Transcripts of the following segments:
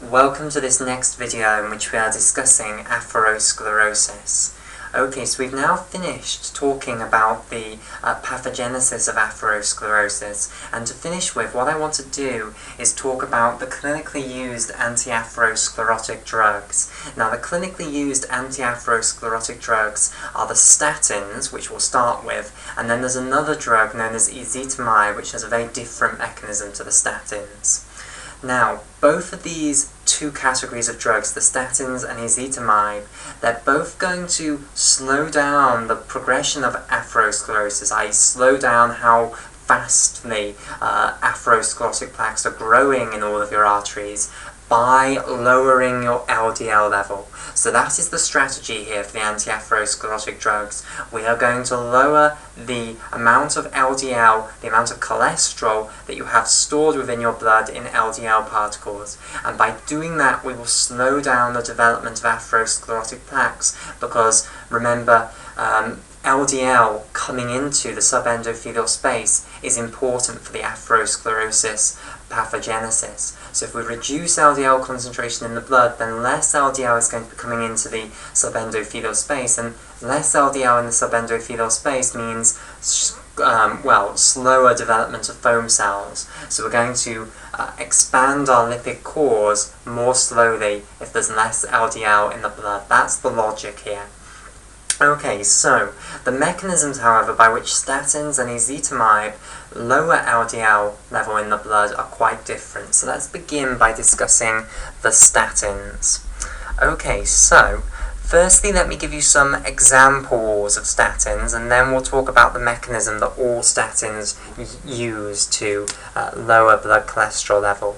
Welcome to this next video in which we are discussing atherosclerosis. Okay, so we've now finished talking about the pathogenesis of atherosclerosis, and to finish with, what I want to do is talk about the clinically used anti-atherosclerotic drugs. Now, the clinically used anti-atherosclerotic drugs are the statins, which we'll start with, and then there's another drug known as ezetimibe, which has a very different mechanism to the statins. Now, both of these two categories of drugs, the statins and ezetimibe, they're both going to slow down the progression of atherosclerosis, i.e. slow down how fastly atherosclerotic plaques are growing in all of your arteries by lowering your LDL level. So that is the strategy here for the anti-atherosclerotic drugs. We are going to lower the amount of LDL, the amount of cholesterol that you have stored within your blood in LDL particles. And by doing that, we will slow down the development of atherosclerotic plaques, because remember, LDL coming into the subendothelial space is important for the atherosclerosis pathogenesis. So if we reduce LDL concentration in the blood, then less LDL is going to be coming into the subendothelial space, and less LDL in the subendothelial space means slower development of foam cells. So we're going to expand our lipid cores more slowly if there's less LDL in the blood. That's the logic here. Okay, so the mechanisms, however, by which statins and ezetimibe lower LDL level in the blood are quite different. So let's begin by discussing the statins. Okay, so firstly, let me give you some examples of statins, and then we'll talk about the mechanism that all statins use to lower blood cholesterol level.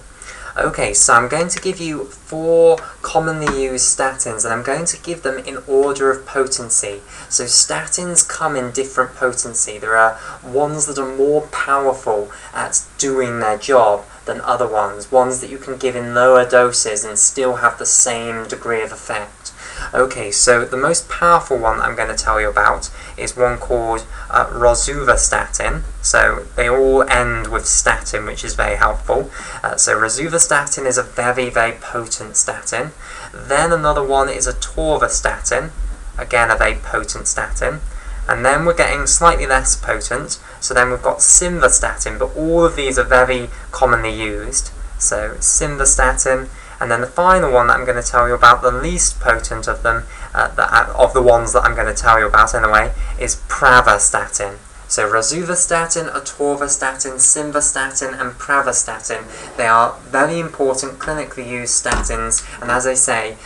Okay, so I'm going to give you 4 commonly used statins, and I'm going to give them in order of potency. So statins come in different potency. There are ones that are more powerful at doing their job than other ones that you can give in lower doses and still have the same degree of effect. Okay, so the most powerful one that I'm going to tell you about is one called Rostova Statin. So they all end with statin, which is very helpful. So Rostova Statin is a very, very potent statin. Then another one is Atherosclerosis, again a very potent statin. And then we're getting slightly less potent. So then we've got simvastatin, but all of these are very commonly used. So simvastatin. And then the final one that I'm going to tell you about, the least potent of them, of the ones that I'm going to tell you about anyway, is pravastatin. So rosuvastatin, atorvastatin, simvastatin, and pravastatin, they are very important clinically used statins, and as I say,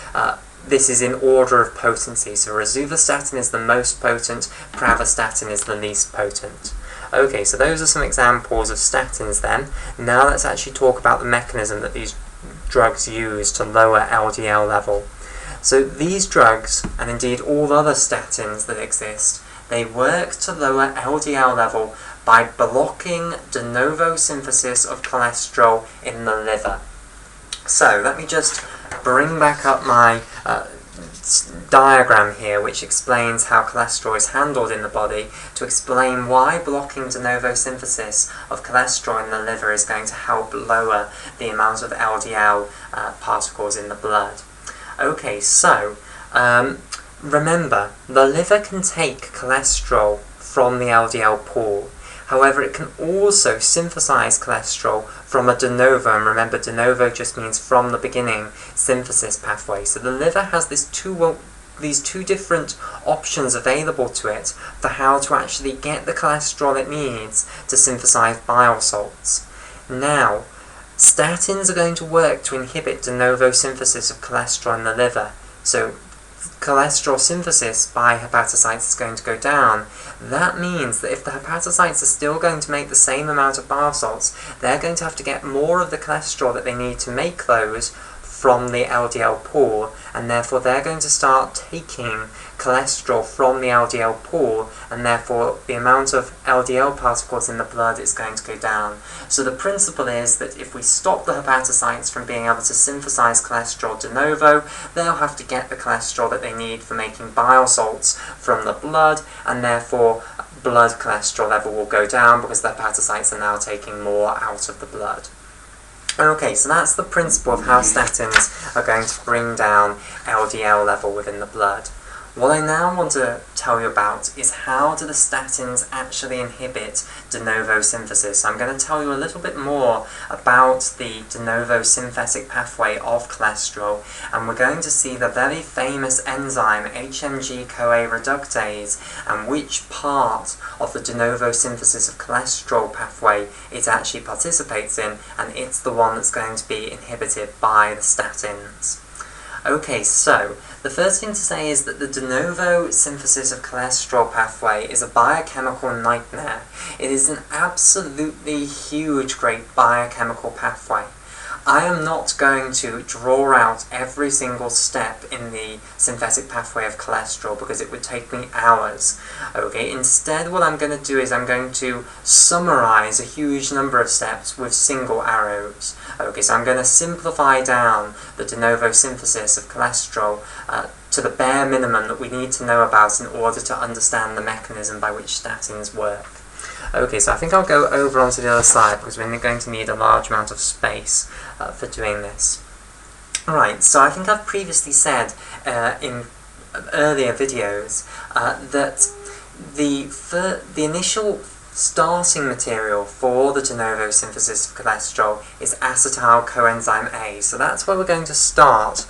this is in order of potency. So rosuvastatin is the most potent, pravastatin is the least potent. Okay, so those are some examples of statins then. Now let's actually talk about the mechanism that these drugs use to lower LDL level. So these drugs, and indeed all other statins that exist, they work to lower LDL level by blocking de novo synthesis of cholesterol in the liver. So let me just bring back up my diagram here, which explains how cholesterol is handled in the body, to explain why blocking de novo synthesis of cholesterol in the liver is going to help lower the amount of LDL particles in the blood. Okay, so remember, the liver can take cholesterol from the LDL pool. However, it can also synthesize cholesterol from a de novo, and remember, de novo just means from the beginning synthesis pathway. So the liver has these two different options available to it for how to actually get the cholesterol it needs to synthesize bile salts. Now, statins are going to work to inhibit de novo synthesis of cholesterol in the liver. So cholesterol synthesis by hepatocytes is going to go down. That means that if the hepatocytes are still going to make the same amount of bile salts, they're going to have to get more of the cholesterol that they need to make those from the LDL pool, and therefore they're going to start taking cholesterol from the LDL pool, and therefore the amount of LDL particles in the blood is going to go down. So the principle is that if we stop the hepatocytes from being able to synthesize cholesterol de novo, they'll have to get the cholesterol that they need for making bile salts from the blood, and therefore blood cholesterol level will go down because the hepatocytes are now taking more out of the blood. Okay, so that's the principle of how statins are going to bring down LDL level within the blood. What I now want to tell you about is how do the statins actually inhibit de novo synthesis. So I'm going to tell you a little bit more about the de novo synthetic pathway of cholesterol, and we're going to see the very famous enzyme HMG-CoA reductase and which part of the de novo synthesis of cholesterol pathway it actually participates in, and it's the one that's going to be inhibited by the statins. Okay, so the first thing to say is that the de novo synthesis of cholesterol pathway is a biochemical nightmare. It is an absolutely huge, great biochemical pathway. I am not going to draw out every single step in the synthetic pathway of cholesterol because it would take me hours. Okay, instead what I'm going to do is I'm going to summarize a huge number of steps with single arrows. Okay, so I'm going to simplify down the de novo synthesis of cholesterol to the bare minimum that we need to know about in order to understand the mechanism by which statins work. Okay, so I think I'll go over onto the other side because we're going to need a large amount of space for doing this. Right, so I think I've previously said in earlier videos that the initial starting material for the de novo synthesis of cholesterol is acetyl coenzyme A. So that's where we're going to start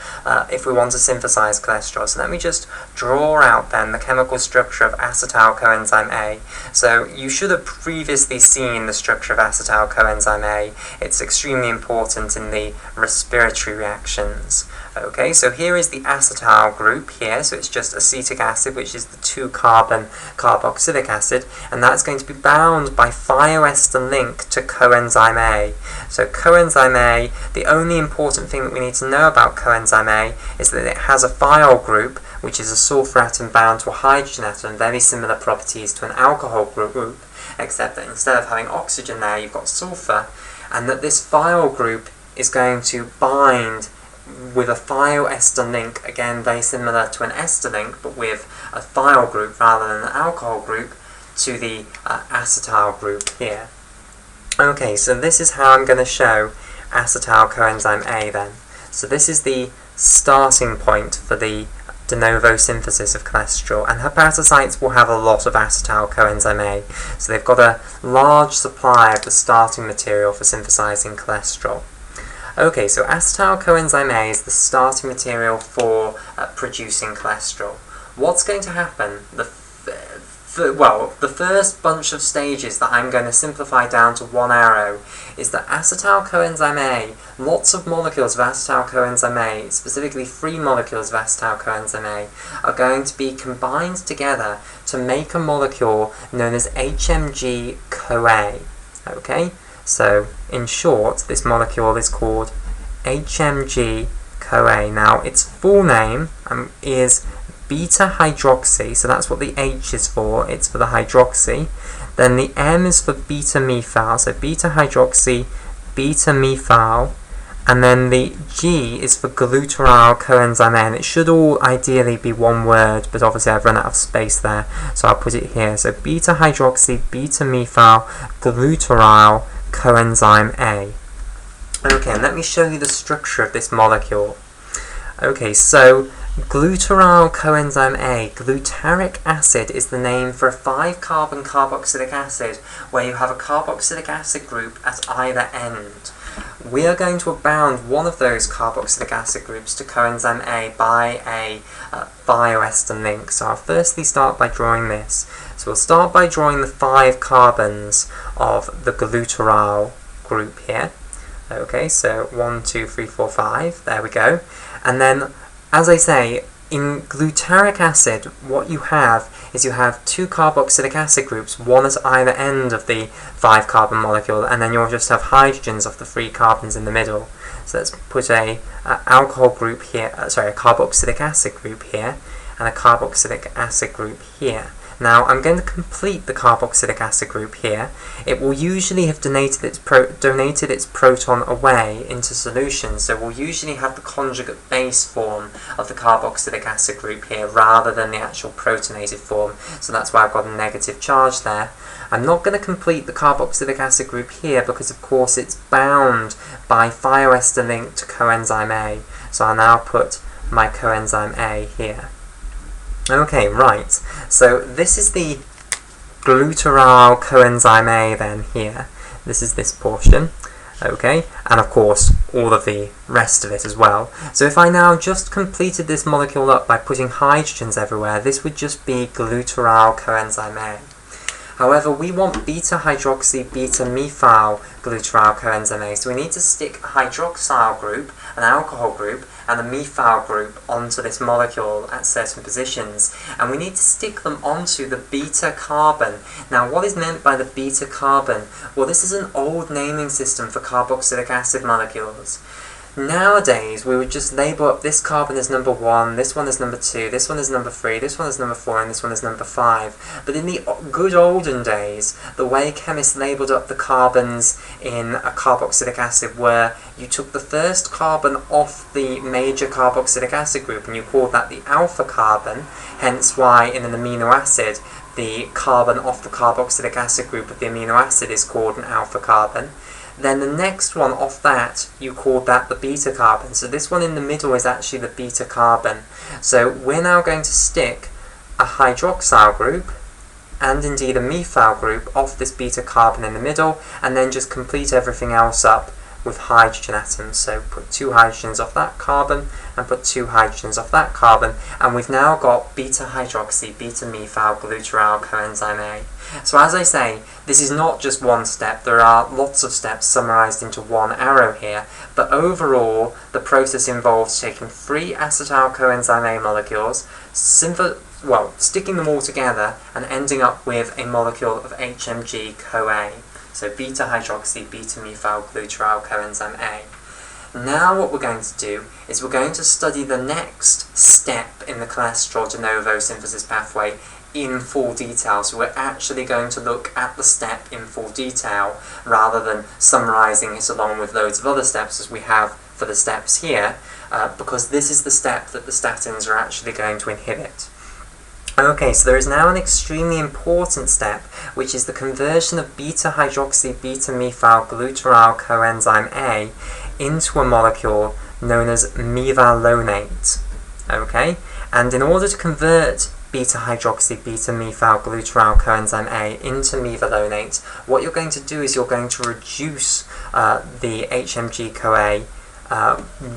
if we want to synthesize cholesterol. So let me just draw out then the chemical structure of acetyl coenzyme A. So you should have previously seen the structure of acetyl coenzyme A. It's extremely important in the respiratory reactions. Okay, so here is the acetal group here, so it's just acetic acid, which is the 2-carbon carboxylic acid, and that's going to be bound by thioester link to coenzyme A. So coenzyme A, the only important thing that we need to know about coenzyme A is that it has a thiol group, which is a sulfur atom bound to a hydrogen atom, very similar properties to an alcohol group, except that instead of having oxygen there, you've got sulfur, and that this thiol group is going to bind with a thioester link, again very similar to an ester link, but with a thiol group rather than an alcohol group, to the acetal group here. Okay, so this is how I'm going to show acetyl coenzyme A then. So this is the starting point for the de novo synthesis of cholesterol, and hepatocytes will have a lot of acetyl coenzyme A, so they've got a large supply of the starting material for synthesizing cholesterol. Okay, so acetyl coenzyme A is the starting material for producing cholesterol. What's going to happen? The first bunch of stages that I'm going to simplify down to one arrow is that acetyl coenzyme A, lots of molecules of acetyl coenzyme A, specifically 3 molecules of acetyl coenzyme A, are going to be combined together to make a molecule known as HMG-CoA. Okay? So, in short, this molecule is called HMG-CoA. Now, its full name is beta-hydroxy, so that's what the H is for, it's for the hydroxy. Then the M is for beta-methyl, so beta-hydroxy, beta-methyl. And then the G is for gluteryl coenzyme A, and it should all ideally be one word, but obviously I've run out of space there, so I'll put it here. So beta-hydroxy, beta-methyl, gluteryl coenzyme A. Okay, and let me show you the structure of this molecule. Okay, so gluteryl coenzyme A, glutaric acid, is the name for a 5-carbon carboxylic acid where you have a carboxylic acid group at either end. We are going to bound one of those carboxylic acid groups to coenzyme A by a thioester link. So I'll firstly start by drawing this. So we'll start by drawing the 5 carbons of the gluteryl group here. Okay, so 1, 2, 3, 4, 5, there we go. And then, as I say, in glutaric acid, what you have is you have 2 carboxylic acid groups, one at either end of the 5-carbon molecule, and then you'll just have hydrogens of the 3 carbons in the middle. So let's put a alcohol group here, a carboxylic acid group here, and a carboxylic acid group here. Now, I'm going to complete the carboxylic acid group here. It will usually have donated its proton away into solution, so we'll usually have the conjugate base form of the carboxylic acid group here rather than the actual protonated form, so that's why I've got a negative charge there. I'm not going to complete the carboxylic acid group here because, of course, it's bound by thioester link to coenzyme A. So I'll now put my coenzyme A here. Okay, right. So this is the gluteral coenzyme A then here. This is this portion. Okay, and of course all of the rest of it as well. So if I now just completed this molecule up by putting hydrogens everywhere, this would just be gluteral coenzyme A. However, we want beta-hydroxy beta-methyl gluteral coenzyme A, so we need to stick a hydroxyl group, an alcohol group, and a methyl group onto this molecule at certain positions, and we need to stick them onto the beta carbon. Now, what is meant by the beta carbon? Well, this is an old naming system for carboxylic acid molecules. Nowadays, we would just label up this carbon as number 1, this one as number 2, this one as number 3, this one as number 4, and this one as number 5. But in the good olden days, the way chemists labelled up the carbons in a carboxylic acid were you took the first carbon off the major carboxylic acid group and you called that the alpha carbon, hence why in an amino acid, the carbon off the carboxylic acid group of the amino acid is called an alpha carbon. Then the next one off that, you called that the beta carbon. So this one in the middle is actually the beta carbon. So we're now going to stick a hydroxyl group and indeed a methyl group off this beta carbon in the middle, and then just complete everything else up with hydrogen atoms. So put 2 hydrogens off that carbon and put 2 hydrogens off that carbon, and we've now got beta-hydroxy beta-methyl gluteral coenzyme A. So as I say, this is not just one step, there are lots of steps summarised into one arrow here, but overall the process involves taking 3 acetal coenzyme A molecules, sticking them all together and ending up with a molecule of HMG-CoA. So beta-hydroxy beta-methyl gluteral coenzyme A. Now what we're going to do is we're going to study the next step in the cholesterol de novo synthesis pathway in full detail. So we're actually going to look at the step in full detail rather than summarising it along with loads of other steps as we have for the steps here, because this is the step that the statins are actually going to inhibit. Okay, so there is now an extremely important step, which is the conversion of beta-hydroxy beta-methyl gluteral coenzyme A into a molecule known as mevalonate. Okay, and in order to convert beta-hydroxy beta-methyl gluteral coenzyme A into mevalonate, what you're going to do is you're going to reduce the HMG-CoA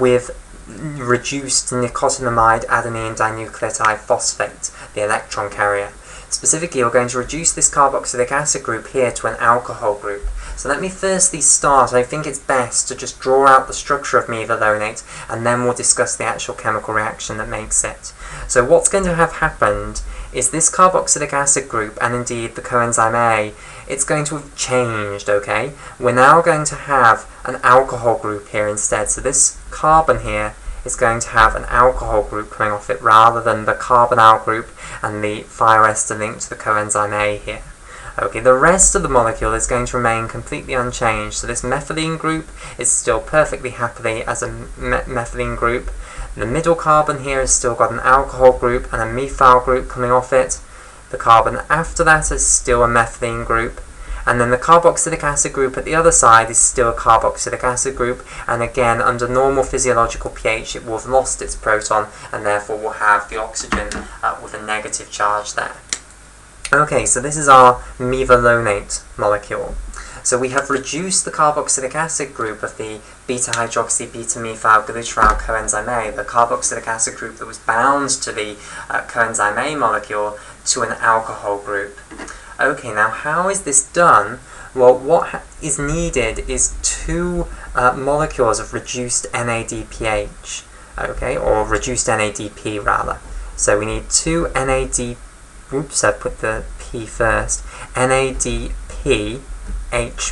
with reduced nicotinamide adenine dinucleotide phosphate, the electron carrier. Specifically, you're going to reduce this carboxylic acid group here to an alcohol group. So let me firstly start. I think it's best to just draw out the structure of mevalonate, and then we'll discuss the actual chemical reaction that makes it. So what's going to have happened is this carboxylic acid group, and indeed the coenzyme A, it's going to have changed, okay? We're now going to have an alcohol group here instead. So this carbon here is going to have an alcohol group coming off it rather than the carbonyl group and the thioester link to the coenzyme A here. Okay, the rest of the molecule is going to remain completely unchanged. So this methylene group is still perfectly happily as a methylene group. The middle carbon here has still got an alcohol group and a methyl group coming off it. The carbon after that is still a methylene group. And then the carboxylic acid group at the other side is still a carboxylic acid group, and again, under normal physiological pH, it will have lost its proton, and therefore will have the oxygen with a negative charge there. Okay, so this is our mevalonate molecule. So we have reduced the carboxylic acid group of the beta-hydroxy beta-methyl gluteral coenzyme A, the carboxylic acid group that was bound to the coenzyme A molecule, to an alcohol group. Okay, now how is this done? Well, what is needed is 2 molecules of reduced NADPH, okay, or reduced NADP rather. So we need 2 oops, I put the P first, NADPH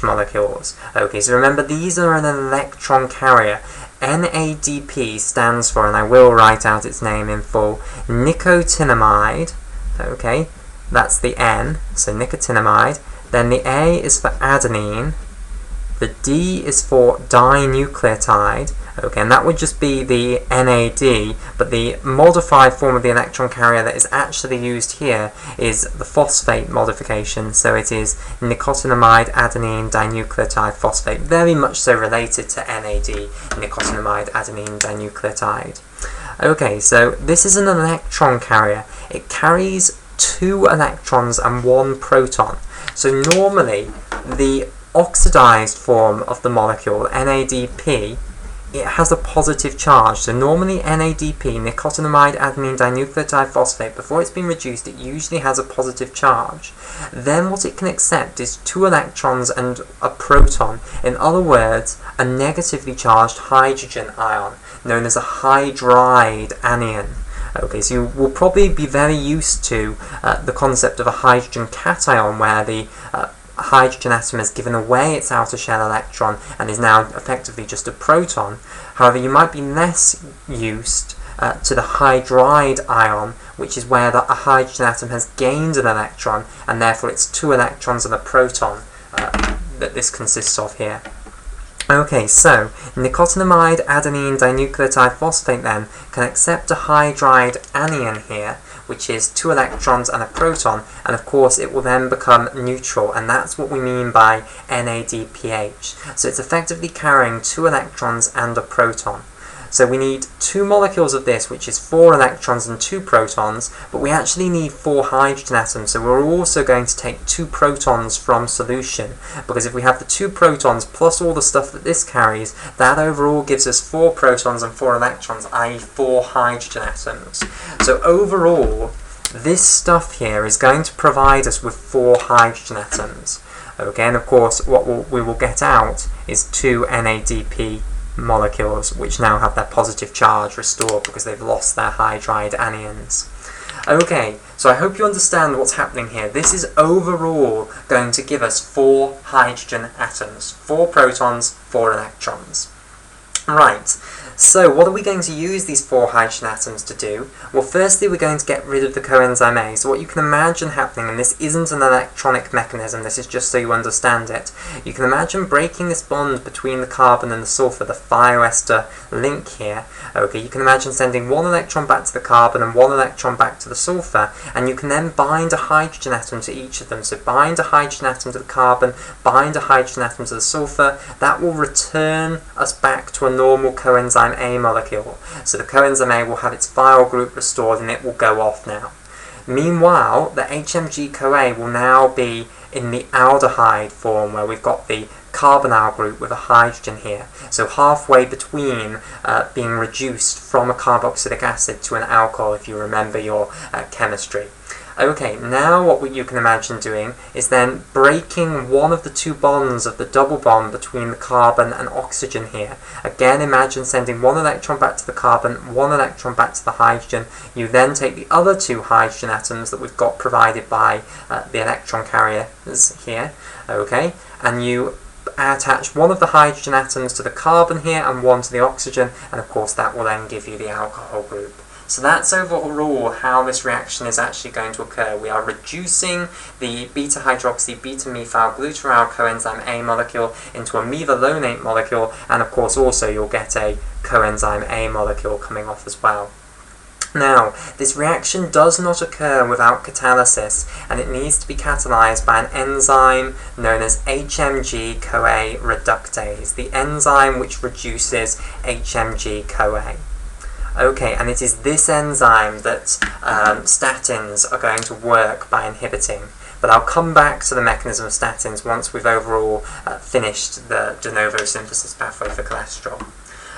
molecules. Okay, so remember these are an electron carrier. NADP stands for, and I will write out its name in full, nicotinamide, okay, that's the N, so nicotinamide. Then the A is for adenine, the D is for dinucleotide, Okay, and that would just be the NAD, but the modified form of the electron carrier that is actually used here is the phosphate modification, so it is nicotinamide adenine dinucleotide phosphate, very much so related to NAD, nicotinamide adenine dinucleotide. Okay, so this is an electron carrier. It carries 2 electrons and 1 proton. So normally, the oxidized form of the molecule, NADP, it has a positive charge. So normally NADP, nicotinamide adenine dinucleotide phosphate, before it's been reduced, it usually has a positive charge. Then what it can accept is 2 electrons and a proton. In other words, a negatively charged hydrogen ion, known as a hydride anion. Okay, so you will probably be very used to the concept of a hydrogen cation, where the hydrogen atom has given away its outer shell electron and is now effectively just a proton. However, you might be less used to the hydride ion, which is where a hydrogen atom has gained an electron, and therefore it's 2 electrons and a proton that this consists of here. Okay, so nicotinamide adenine dinucleotide phosphate then can accept a hydride anion here, which is 2 electrons and a proton, and of course it will then become neutral, and that's what we mean by NADPH. So it's effectively carrying 2 electrons and a proton. So we need 2 molecules of this, which is 4 electrons and 2 protons, but we actually need 4 hydrogen atoms, so we're also going to take 2 protons from solution, because if we have the 2 protons plus all the stuff that this carries, that overall gives us 4 protons and 4 electrons, i.e. 4 hydrogen atoms. So overall, this stuff here is going to provide us with 4 hydrogen atoms. Okay, and of course what we will get out is 2 NADP molecules, which now have their positive charge restored because they've lost their hydride anions. Okay, so I hope you understand what's happening here. This is overall going to give us 4 hydrogen atoms, 4 protons, 4 electrons. Right, so what are we going to use these 4 hydrogen atoms to do? Well, firstly we're going to get rid of the coenzyme A. So what you can imagine happening, and this isn't an electronic mechanism, this is just so you understand it, you can imagine breaking this bond between the carbon and the sulfur, the thioester link here. Okay, you can imagine sending 1 electron back to the carbon and 1 electron back to the sulfur, and you can then bind a hydrogen atom to each of them. So bind a hydrogen atom to the carbon, bind a hydrogen atom to the sulfur. That will return us back to a normal coenzyme A molecule. So the coenzyme A will have its thiol group restored and it will go off now. Meanwhile, the HMG-CoA will now be in the aldehyde form, where we've got the carbonyl group with a hydrogen here. So halfway between being reduced from a carboxylic acid to an alcohol, if you remember your chemistry. Okay, now what you can imagine doing is then breaking one of the 2 bonds of the double bond between the carbon and oxygen here. Again, imagine sending 1 electron back to the carbon, 1 electron back to the hydrogen. You then take the other 2 hydrogen atoms that we've got provided by the electron carriers here, okay, and you attach 1 of the hydrogen atoms to the carbon here and 1 to the oxygen, and of course that will then give you the alcohol group. So that's overall how this reaction is actually going to occur. We are reducing the beta-hydroxy beta-methyl glutaraldehyde coenzyme A molecule into a methyronate molecule, and of course also you'll get a coenzyme A molecule coming off as well. Now, this reaction does not occur without catalysis, and it needs to be catalyzed by an enzyme known as HMG-CoA reductase, the enzyme which reduces HMG-CoA. Okay, and it is this enzyme that statins are going to work by inhibiting. But I'll come back to the mechanism of statins once we've overall finished the de novo synthesis pathway for cholesterol.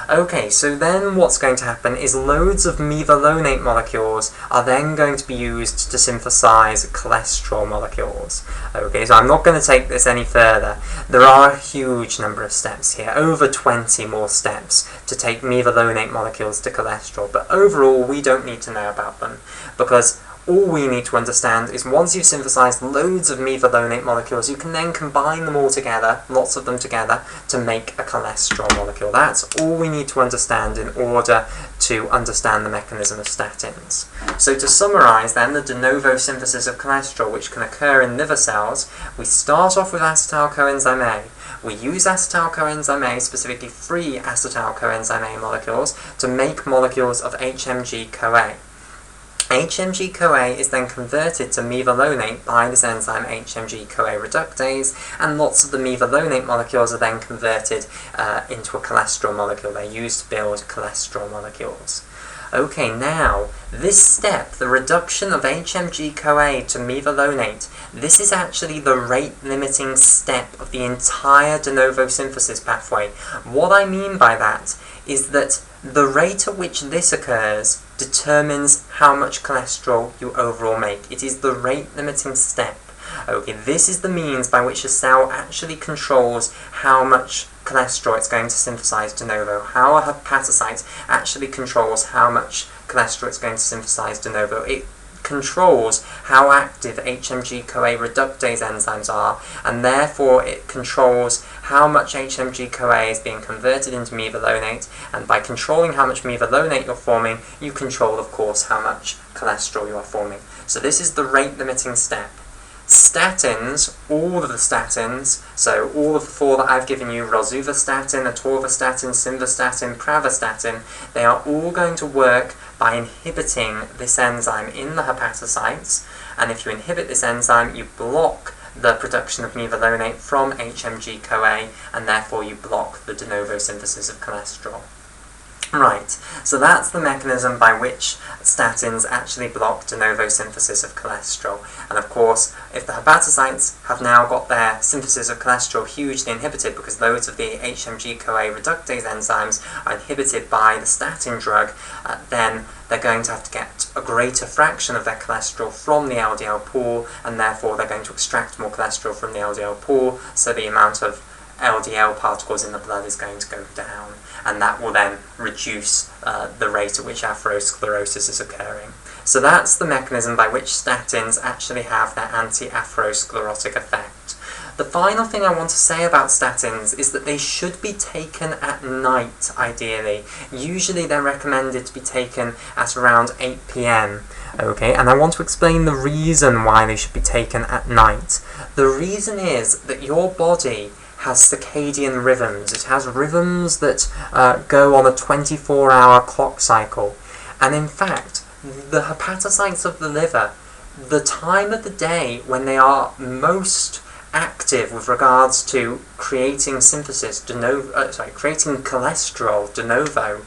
Okay, so then what's going to happen is loads of methyronate molecules are then going to be used to synthesize cholesterol molecules. Okay, so I'm not going to take this any further. There are a huge number of steps here, over 20 more steps to take methyronate molecules to cholesterol, but overall we don't need to know about them, because all we need to understand is once you've synthesized loads of methyronate molecules, you can then combine them all together, lots of them together, to make a cholesterol molecule. That's all we need to understand in order to understand the mechanism of statins. So to summarize then, the de novo synthesis of cholesterol, which can occur in liver cells, we start off with acetal coenzyme A. we use acetyl coenzyme A, specifically free acetyl coenzyme A molecules, to make molecules of HMG-CoA. HMG-CoA is then converted to mevalonate by this enzyme HMG-CoA reductase, and lots of the mevalonate molecules are then converted into a cholesterol molecule. They're used to build cholesterol molecules. Okay, now, this step, the reduction of HMG-CoA to mevalonate, this is actually the rate-limiting step of the entire de novo synthesis pathway. What I mean by that is that the rate at which this occurs determines how much cholesterol you overall make. It is the rate-limiting step. Okay, this is the means by which a cell actually controls how much cholesterol it's going to synthesize de novo. How a hepatocyte actually controls how much cholesterol it's going to synthesize de novo. It controls how active HMG-CoA reductase enzymes are, and therefore it controls how much HMG-CoA is being converted into mevalonate, and by controlling how much mevalonate you're forming, you control, of course, how much cholesterol you are forming. So this is the rate-limiting step. Statins, all of the statins, so all of the four that I've given you, Rostova Statin, Atherosclerosis, simvastatin, pravastatin, they are all going to work by inhibiting this enzyme in the hepatocytes, and if you inhibit this enzyme, you block the production of mevalonate from HMG-CoA, and therefore you block the de novo synthesis of cholesterol. Right, so that's the mechanism by which statins actually block de novo synthesis of cholesterol. And of course, if the hepatocytes have now got their synthesis of cholesterol hugely inhibited because loads of the HMG-CoA reductase enzymes are inhibited by the statin drug, then they're going to have to get a greater fraction of their cholesterol from the LDL pool, and therefore they're going to extract more cholesterol from the LDL pool, so the amount of LDL particles in the blood is going to go down, and that will then reduce the rate at which atherosclerosis is occurring. So that's the mechanism by which statins actually have their anti-atherosclerotic effect. The final thing I want to say about statins is that they should be taken at night, ideally. Usually they're recommended to be taken at around 8 p.m. Okay, and I want to explain the reason why they should be taken at night. The reason is that your body has circadian rhythms. It has rhythms that go on a 24-hour clock cycle. And in fact, the hepatocytes of the liver, the time of the day when they are most active with regards to creating synthesis creating cholesterol de novo,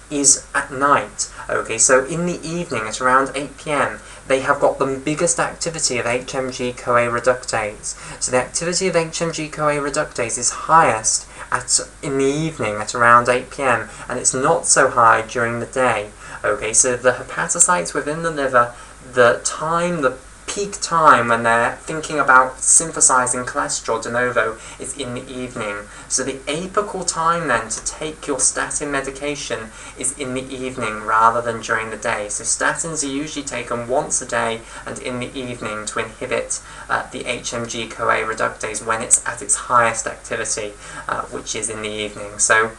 is at night. Okay, so in the evening at around 8 p.m. they have got the biggest activity of HMG-CoA reductase. So the activity of HMG-CoA reductase is highest in the evening at around 8 p.m. and it's not so high during the day. Okay, so the hepatocytes within the liver, the peak time when they're thinking about synthesizing cholesterol de novo is in the evening. So the apical time then to take your statin medication is in the evening rather than during the day. So statins are usually taken once a day and in the evening to inhibit the HMG-CoA reductase when it's at its highest activity, which is in the evening. So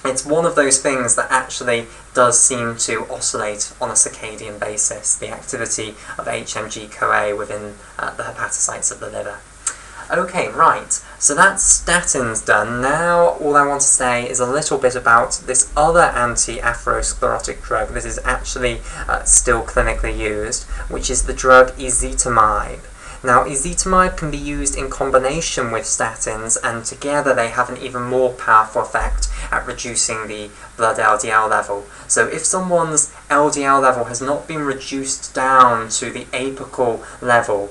it's one of those things that actually does seem to oscillate on a circadian basis, the activity of HMG-CoA within the hepatocytes of the liver. Okay, right, so that's statins done. Now all I want to say is a little bit about this other anti-atherosclerotic drug. This is actually still clinically used, which is the drug ezetimibe. Now, ezetimibe can be used in combination with statins, and together they have an even more powerful effect at reducing the blood LDL level. So if someone's LDL level has not been reduced down to the apical level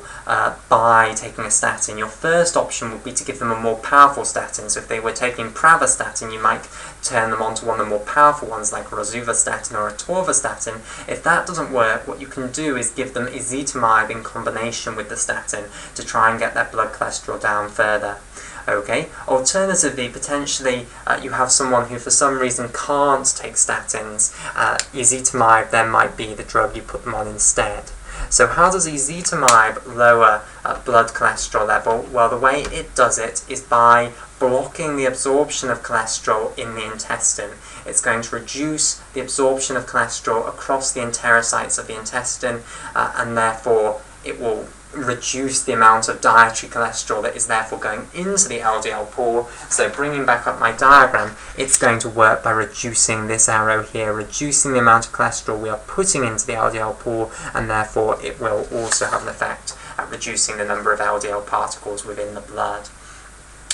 by taking a statin, your first option would be to give them a more powerful statin. So if they were taking pravastatin, you might turn them onto one of the more powerful ones like Rostova Statin or Atorvastatin. If that doesn't work, what you can do is give them ezetimibe in combination with the statin to try and get their blood cholesterol down further. Okay. Alternatively, potentially you have someone who for some reason can't take statins. Ezetimibe then might be the drug you put them on instead. So how does ezetimibe lower blood cholesterol level? Well, the way it does it is by blocking the absorption of cholesterol in the intestine. It's going to reduce the absorption of cholesterol across the enterocytes of the intestine, and therefore it will reduce the amount of dietary cholesterol that is therefore going into the LDL pool. So bringing back up my diagram, it's going to work by reducing this arrow here, reducing the amount of cholesterol we are putting into the LDL pool, and therefore it will also have an effect at reducing the number of LDL particles within the blood.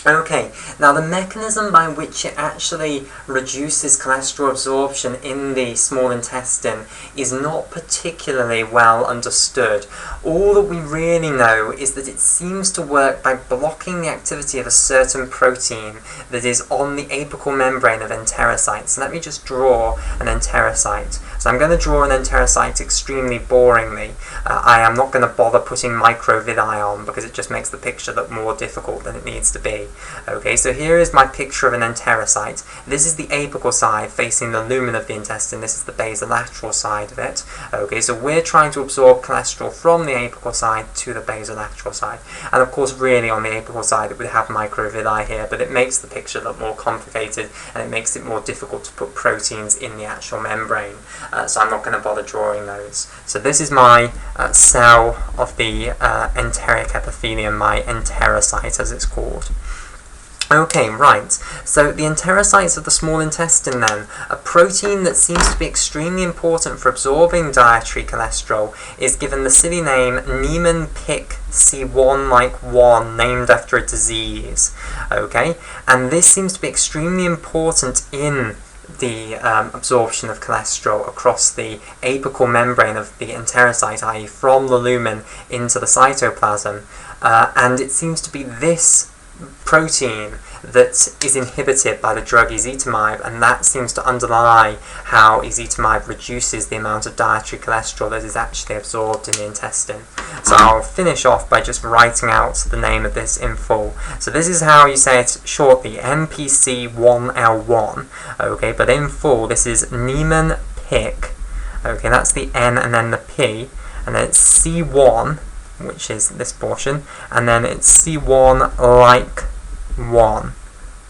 Okay, now the mechanism by which it actually reduces cholesterol absorption in the small intestine is not particularly well understood. All that we really know is that it seems to work by blocking the activity of a certain protein that is on the apical membrane of enterocytes. So let me just draw an enterocyte. So I'm going to draw an enterocyte extremely boringly. I am not going to bother putting microvilli on because it just makes the picture look more difficult than it needs to be. Okay, so here is my picture of an enterocyte. This is the apical side facing the lumen of the intestine. This is the basolateral side of it. Okay, so we're trying to absorb cholesterol from the apical side to the basolateral side. And of course, really on the apical side, it would have microvilli here, but it makes the picture look more complicated and it makes it more difficult to put proteins in the actual membrane. So I'm not going to bother drawing those. So this is my cell of the enteric epithelium, my enterocyte as it's called. Okay, right, so the enterocytes of the small intestine then, a protein that seems to be extremely important for absorbing dietary cholesterol is given the silly name Niemann-Pick C1-like 1, named after a disease. Okay, and this seems to be extremely important in the absorption of cholesterol across the apical membrane of the enterocyte, i.e. from the lumen into the cytoplasm, and it seems to be this protein that is inhibited by the drug ezetimibe, and that seems to underlie how ezetimibe reduces the amount of dietary cholesterol that is actually absorbed in the intestine. So I'll finish off by just writing out the name of this in full. So this is how you say it shortly, NPC1L1, okay, but in full this is Niemann-Pick, okay, that's the N and then the P, and then it's C1, which is this portion, and then it's C1-like 1,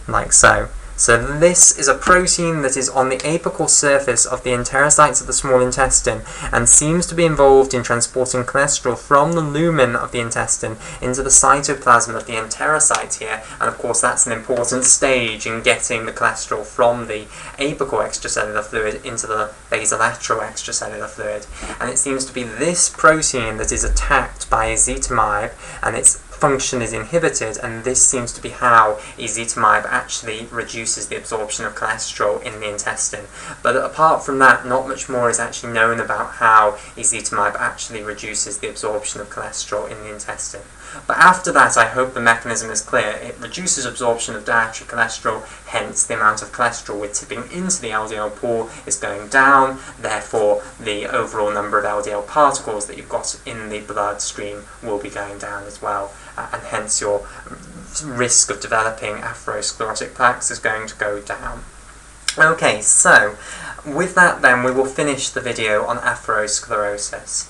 like so. So this is a protein that is on the apical surface of the enterocytes of the small intestine and seems to be involved in transporting cholesterol from the lumen of the intestine into the cytoplasm of the enterocyte here, and of course that's an important stage in getting the cholesterol from the apical extracellular fluid into the basolateral extracellular fluid. And it seems to be this protein that is attacked by ezetimibe, and its function is inhibited, and this seems to be how ezetimibe actually reduces the absorption of cholesterol in the intestine. But apart from that, not much more is actually known about how ezetimibe actually reduces the absorption of cholesterol in the intestine. But after that, I hope the mechanism is clear. It reduces absorption of dietary cholesterol, hence the amount of cholesterol we're tipping into the LDL pool is going down, therefore the overall number of LDL particles that you've got in the bloodstream will be going down as well, and hence your risk of developing atherosclerotic plaques is going to go down. Okay, so with that then we will finish the video on atherosclerosis.